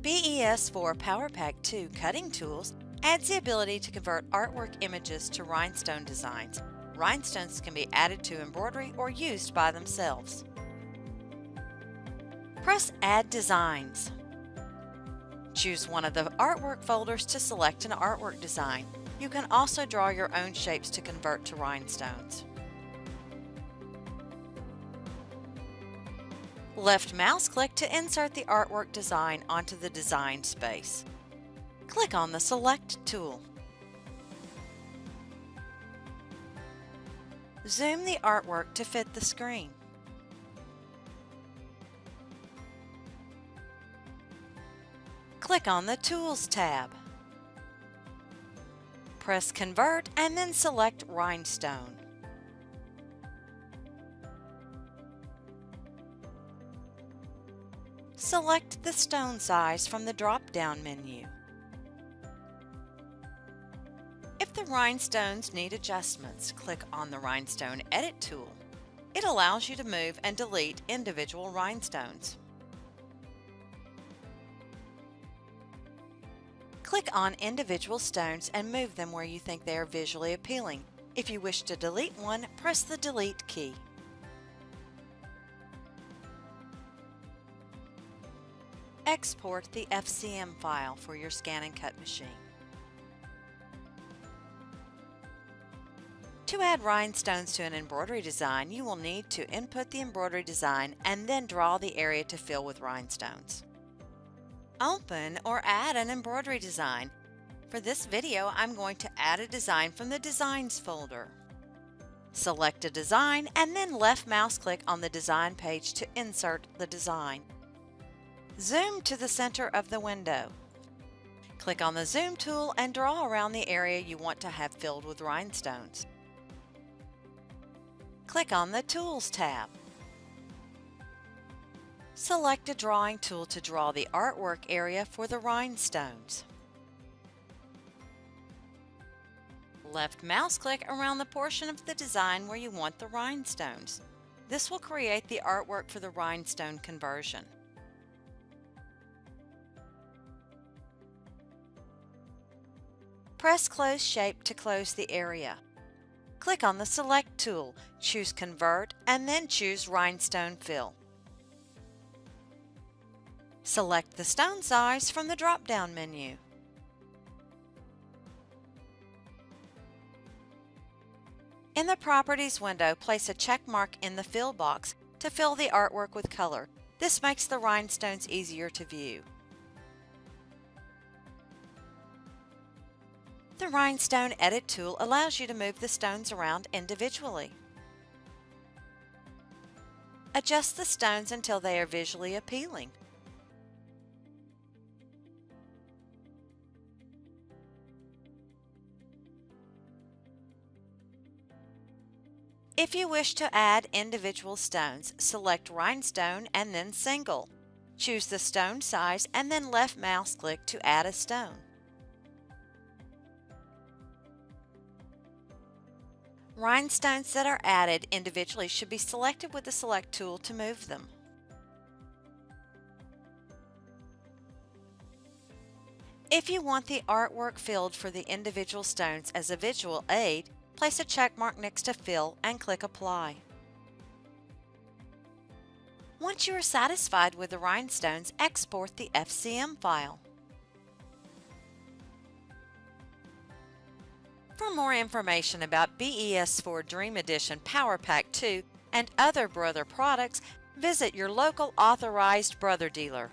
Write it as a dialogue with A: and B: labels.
A: BES4 Power Pack 2 cutting tools adds the ability to convert artwork images to rhinestone designs. Rhinestones can be added to embroidery or used by themselves. Press Add Designs. Choose one of the artwork folders to select an artwork design. You can also draw your own shapes to convert to rhinestones. Left mouse click to insert the artwork design onto the design space. Click on the Select tool. Zoom the artwork to fit the screen. Click on the Tools tab. Press Convert and then select Rhinestone. Select the stone size from the drop-down menu. If the rhinestones need adjustments, click on the Rhinestone Edit tool. It allows you to move and delete individual rhinestones. Click on individual stones and move them where you think they are visually appealing. If you wish to delete one, press the Delete key. Export the FCM file for your scan and cut machine. To add rhinestones to an embroidery design, you will need to input the embroidery design and then draw the area to fill with rhinestones. Open or add an embroidery design. For this video, I'm going to add a design from the Designs folder. Select a design and then left mouse click on the design page to insert the design. Zoom to the center of the window. Click on the Zoom tool and draw around the area you want to have filled with rhinestones. Click on the Tools tab. Select a drawing tool to draw the artwork area for the rhinestones. Left mouse click around the portion of the design where you want the rhinestones. This will create the artwork for the rhinestone conversion. Press Close Shape to close the area. Click on the Select tool, choose Convert, and then choose Rhinestone Fill. Select the stone size from the drop-down menu. In the Properties window, place a check mark in the Fill box to fill the artwork with color. This makes the rhinestones easier to view. The Rhinestone Edit tool allows you to move the stones around individually. Adjust the stones until they are visually appealing. If you wish to add individual stones, select Rhinestone and then Single. Choose the stone size and then left mouse click to add a stone. Rhinestones that are added individually should be selected with the Select tool to move them. If you want the artwork filled for the individual stones as a visual aid, place a check mark next to Fill and click Apply. Once you are satisfied with the rhinestones, export the FCM file. For more information about BES4 Dream Edition Power Pack 2 and other Brother products, visit your local authorized Brother dealer.